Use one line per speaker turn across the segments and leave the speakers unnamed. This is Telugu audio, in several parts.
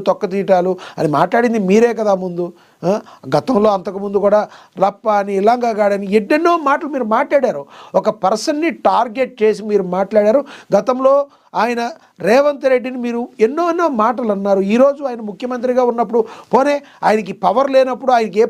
తొక్కతీయటాలు అని మాట్లాడింది మీరే కదా ముందు. గతంలో అంతకుముందు కూడా రప్ప అని ఇలాంగాగాడని ఎన్నెన్నో మాటలు మీరు మాట్లాడారు. ఒక పర్సన్ని టార్గెట్ చేసి మీరు మాట్లాడారు. గతంలో ఆయన రేవంత్ రెడ్డిని మీరు ఎన్నో మాటలు అన్నారు. ఈరోజు ఆయన ముఖ్యమంత్రిగా ఉన్నప్పుడు పోనే ఆయనకి పవర్ లేనప్పుడు, ఆయనకి ఏ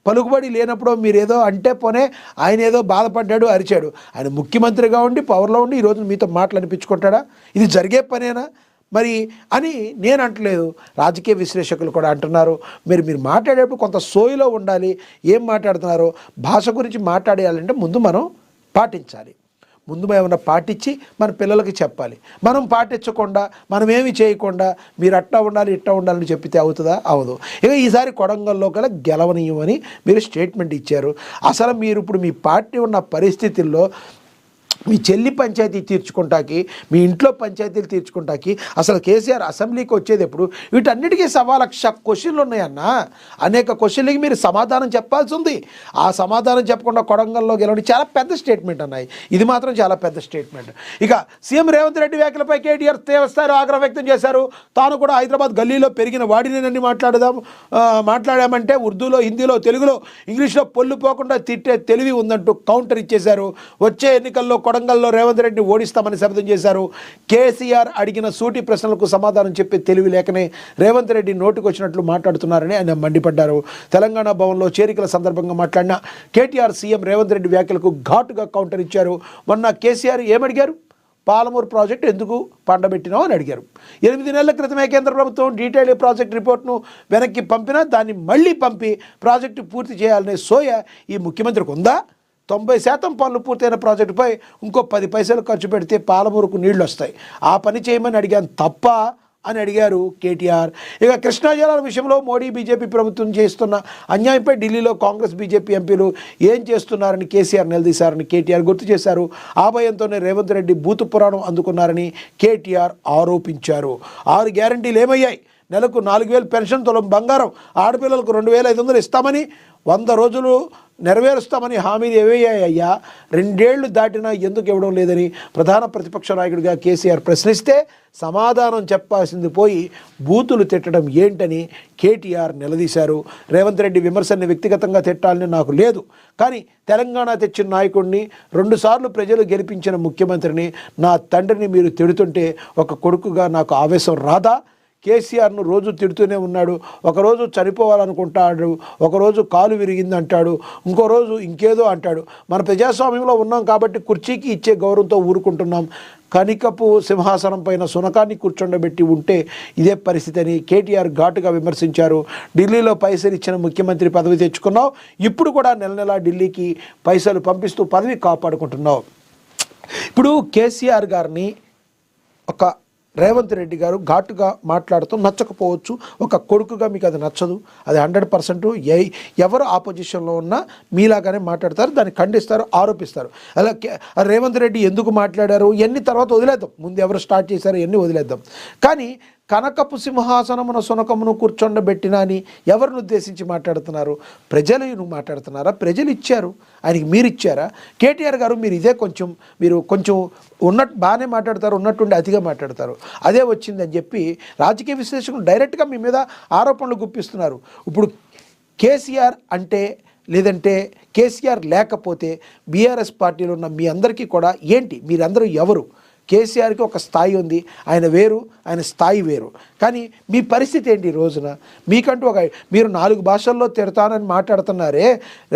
పలుకుబడి లేనప్పుడు మీరు ఏదో అంటే పోనే ఆయన ఏదో బాధపడ్డాడు, అరిచాడు. ఆయన ముఖ్యమంత్రిగా ఉండి పవర్లో ఉండి ఈరోజు మీతో మాటలు అనిపించుకుంటాడా? ఇది జరిగే పనేనా మరి అని నేను అంటలేదు, రాజకీయ విశ్లేషకులు కూడా అంటున్నారు. మీరు మాట్లాడేటప్పుడు కొంత సోయిలో ఉండాలి. ఏం మాట్లాడుతున్నారో భాష గురించి మాట్లాడేయాలంటే ముందు మనం పాటించాలి. ముందు ఏమన్నా పాటించి మన పిల్లలకి చెప్పాలి. మనం పాటించకుండా, మనం ఏమి చేయకుండా మీరు అట్టా ఉండాలి ఇట్టా ఉండాలని చెప్పితే అవుతుందా? అవదు. ఇక ఈసారి కొడంగల్లో కల గెలవనీయమని మీరు స్టేట్మెంట్ ఇచ్చారు. అసలు మీరు ఇప్పుడు మీ పార్టీ ఉన్న పరిస్థితుల్లో మీ చెల్లి పంచాయతీ తీర్చుకుంటాకి, మీ ఇంట్లో పంచాయతీలు తీర్చుకుంటాకి అసలు కేసీఆర్ అసెంబ్లీకి వచ్చేది ఎప్పుడు? వీటన్నిటికీ 1,00,000 క్వశ్చన్లు ఉన్నాయన్నా. అనేక క్వశ్చన్లకి మీరు సమాధానం చెప్పాల్సి ఉంది. ఆ సమాధానం చెప్పకుండా కొడంగల్లో గెలవడం చాలా పెద్ద స్టేట్మెంట్ అన్నాయి. ఇది మాత్రం చాలా పెద్ద స్టేట్మెంట్. ఇక సీఎం రేవంత్ రెడ్డి వ్యాఖ్యలపై కేటీఆర్ తీవ్రస్థాయిలో ఆగ్రహం వ్యక్తం చేశారు. తాను కూడా హైదరాబాద్ గల్లీలో పెరిగిన వాడినేనని మాట్లాడామంటే ఉర్దూలో, హిందీలో, తెలుగులో, ఇంగ్లీష్లో పొల్లు పోకుండా తిట్టే తెలివి ఉందంటూ కౌంటర్ ఇచ్చేశారు. వచ్చే ఎన్నికల్లో కొడంగల్లో రేవంత్ రెడ్డిని ఓడిస్తామని శపథం చేశారు. కేసీఆర్ అడిగిన సూటి ప్రశ్నలకు సమాధానం చెప్పే తెలివి లేకనే రేవంత్ రెడ్డి నోటికి వచ్చినట్లు మాట్లాడుతున్నారని ఆయన మండిపడ్డారు. తెలంగాణ భవన్లో చేరికల సందర్భంగా మాట్లాడిన కేటీఆర్ సీఎం రేవంత్ రెడ్డి వ్యాఖ్యలకు ఘాటుగా కౌంటర్ ఇచ్చారు. మొన్న కేసీఆర్ ఏమడిగారు? పాలమూరు ప్రాజెక్టు ఎందుకు పండబెట్టినావు అని అడిగారు. 8 నెలల క్రితమే కేంద్ర ప్రభుత్వం డీటెయిల్ ప్రాజెక్ట్ రిపోర్ట్ను వెనక్కి పంపినా దాన్ని మళ్ళీ పంపి ప్రాజెక్టు పూర్తి చేయాలనే సోయ ఈ ముఖ్యమంత్రికి ఉందా? 90% పనులు పూర్తయిన ప్రాజెక్టుపై ఇంకో 10 పైసలు ఖర్చు పెడితే పాలమూరుకు నీళ్లు వస్తాయి. ఆ పని చేయమని అడిగాను తప్ప అని అడిగారు కేటీఆర్. ఇక కృష్ణా జలాల విషయంలో మోడీ బీజేపీ ప్రభుత్వం చేస్తున్న అన్యాయంపై ఢిల్లీలో కాంగ్రెస్ బీజేపీ ఎంపీలు ఏం చేస్తున్నారని కేసీఆర్ నిలదీశారని కేటీఆర్ గుర్తు చేశారు. ఆ భయంతోనే రేవంత్ రెడ్డి బూతు పురాణం అందుకున్నారని కేటీఆర్ ఆరోపించారు. 6 గ్యారంటీలు ఏమయ్యాయి? నెలకు 4,000 పెన్షన్, తులం బంగారం, ఆడపిల్లలకు 2,500 ఇస్తామని, 100 రోజులు నెరవేరుస్తామని హామీలు ఏవయ్యాయ్యా? 2 ఏళ్లు దాటినా ఎందుకు ఇవ్వడం లేదని ప్రధాన ప్రతిపక్ష నాయకుడిగా కేసీఆర్ ప్రశ్నిస్తే సమాధానం చెప్పాల్సింది పోయి బూతులు తిట్టడం ఏంటని కేటీఆర్ నిలదీశారు. రేవంత్ రెడ్డి విమర్శల్ని వ్యక్తిగతంగా తిట్టాలని నాకు లేదు, కానీ తెలంగాణ తెచ్చిన నాయకుడిని, 2 సార్లు ప్రజలు గెలిపించిన ముఖ్యమంత్రిని, నా తండ్రిని మీరు తిడుతుంటే ఒక కొడుకుగా నాకు ఆవేశం రాదా? కేసీఆర్ను రోజు తిడుతూనే ఉన్నాడు. ఒకరోజు చనిపోవాలనుకుంటాడు, ఒకరోజు కాలు విరిగింది అంటాడు, ఇంకో రోజు ఇంకేదో అంటాడు. మన ప్రజాస్వామ్యంలో ఉన్నాం కాబట్టి కుర్చీకి ఇచ్చే గౌరవంతో ఊరుకుంటున్నాం. కనికపు సింహాసనం పైన సునకాన్ని కూర్చోండబెట్టి ఉంటే ఇదే పరిస్థితి అని కేటీఆర్ ఘాటుగా విమర్శించారు. ఢిల్లీలో పైసలు ఇచ్చిన ముఖ్యమంత్రి పదవి తెచ్చుకున్నావు, ఇప్పుడు కూడా నెల ఢిల్లీకి పైసలు పంపిస్తూ పదవి కాపాడుకుంటున్నావు. ఇప్పుడు కేసీఆర్ గారిని ఒక రేవంత్ రెడ్డి గారు ఘాటుగా మాట్లాడుతూ నచ్చకపోవచ్చు. ఒక కొడుకుగా మీకు అది నచ్చదు, అది 100% ఎవరు ఆపోజిషన్లో ఉన్నా మీలాగానే మాట్లాడతారు, దాన్ని ఖండిస్తారు, ఆరోపిస్తారు. అలా రేవంత్ రెడ్డి ఎందుకు మాట్లాడారు ఎన్ని తర్వాత వదిలేద్దాం, ముందు ఎవరు స్టార్ట్ చేశారో ఎన్ని వదిలేద్దాం. కానీ కనకపు సింహాసనమున సునకమును కూర్చొండబెట్టినా అని ఎవరిని ఉద్దేశించి మాట్లాడుతున్నారు? ప్రజలు మాట్లాడుతున్నారా? ప్రజలు ఇచ్చారు, ఆయనకి మీరు ఇచ్చారా? కేటీఆర్ గారు మీరు ఇదే మీరు కొంచెం ఉన్నట్టు బాగానే మాట్లాడతారు, ఉన్నట్టుండి అతిగా మాట్లాడతారు, అదే వచ్చిందని చెప్పి రాజకీయ విశ్లేషకులు డైరెక్ట్గా మీ మీద ఆరోపణలు గుప్పిస్తున్నారు. ఇప్పుడు కేసీఆర్ అంటే, లేదంటే కేసీఆర్ లేకపోతే బీఆర్ఎస్ పార్టీలో ఉన్న మీ అందరికీ కూడా ఏంటి, మీరందరూ ఎవరు? కేసీఆర్కి ఒక స్థాయి ఉంది, ఆయన వేరు, ఆయన స్థాయి వేరు. కానీ మీ పరిస్థితి ఏంటి ఈ రోజున? మీకంటూ మీరు 4 భాషల్లో తిడతానని మాట్లాడుతున్నారే,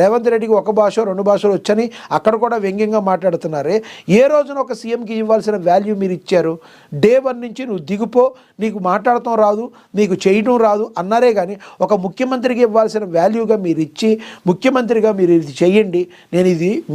రేవంత్ రెడ్డికి 1 భాష 2 భాషలు వచ్చని అక్కడ కూడా వ్యంగ్యంగా మాట్లాడుతున్నారే. ఏ రోజున ఒక సీఎంకి ఇవ్వాల్సిన వాల్యూ మీరు ఇచ్చారు? డే 1 నుంచి నువ్వు దిగుపో, నీకు మాట్లాడటం రాదు, నీకు చేయడం రాదు అన్నారే. కానీ ఒక ముఖ్యమంత్రికి ఇవ్వాల్సిన వాల్యూగా మీరు ఇచ్చి, ముఖ్యమంత్రిగా మీరు ఇది చెయ్యండి,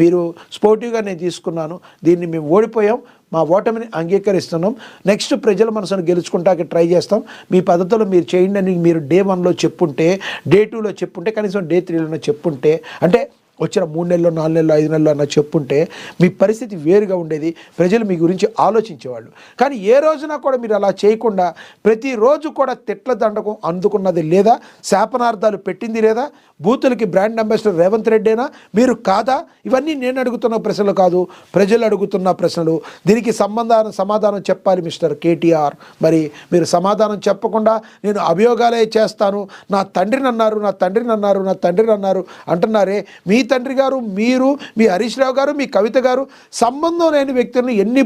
మీరు స్పోర్టివ్గా నేను తీసుకున్నాను, దీన్ని మేము ఓడిపోయాం, మా ఓటమిని అంగీకరిస్తున్నాం, నెక్స్ట్ ప్రజల మనసును గెలుచుకుంటానికి ట్రై చేస్తాం, మీ పద్ధతులు మీరు చేయండి అని మీరు డే 1లో చెప్పుంటే, డే 2లో చెప్పుంటే, కనీసం డే 3లో చెప్పుంటే, అంటే వచ్చిన 3 నెలలు 4 నెలలు 5 నెలలు అన్న చెప్పుంటే మీ పరిస్థితి వేరుగా ఉండేది, ప్రజలు మీ గురించి ఆలోచించేవాళ్ళు. కానీ ఏ రోజున కూడా మీరు అలా చేయకుండా ప్రతిరోజు కూడా తిట్ల దండకం అందుకున్నది లేదా, శాపనార్థాలు పెట్టింది లేదా, బూతులకి బ్రాండ్ అంబాసిడర్ రేవంత్ రెడ్డేనా, మీరు కాదా? ఇవన్నీ నేను అడుగుతున్న ప్రశ్నలు కాదు, ప్రజలు అడుగుతున్న ప్రశ్నలు. దీనికి సమాధానం చెప్పాలి మిస్టర్ కేటీఆర్. మరి మీరు సమాధానం చెప్పకుండా నేను అభియోగాలే చేస్తాను, నా తండ్రిని అన్నారు, నా తండ్రిని అన్నారు, నా తండ్రిని అన్నారు అంటున్నారే. మీ తండ్రి గారు, మీరు, మీ హరీష్ రావు గారు, మీ కవిత గారు సంబంధం లేని వ్యక్తులను ఎన్ని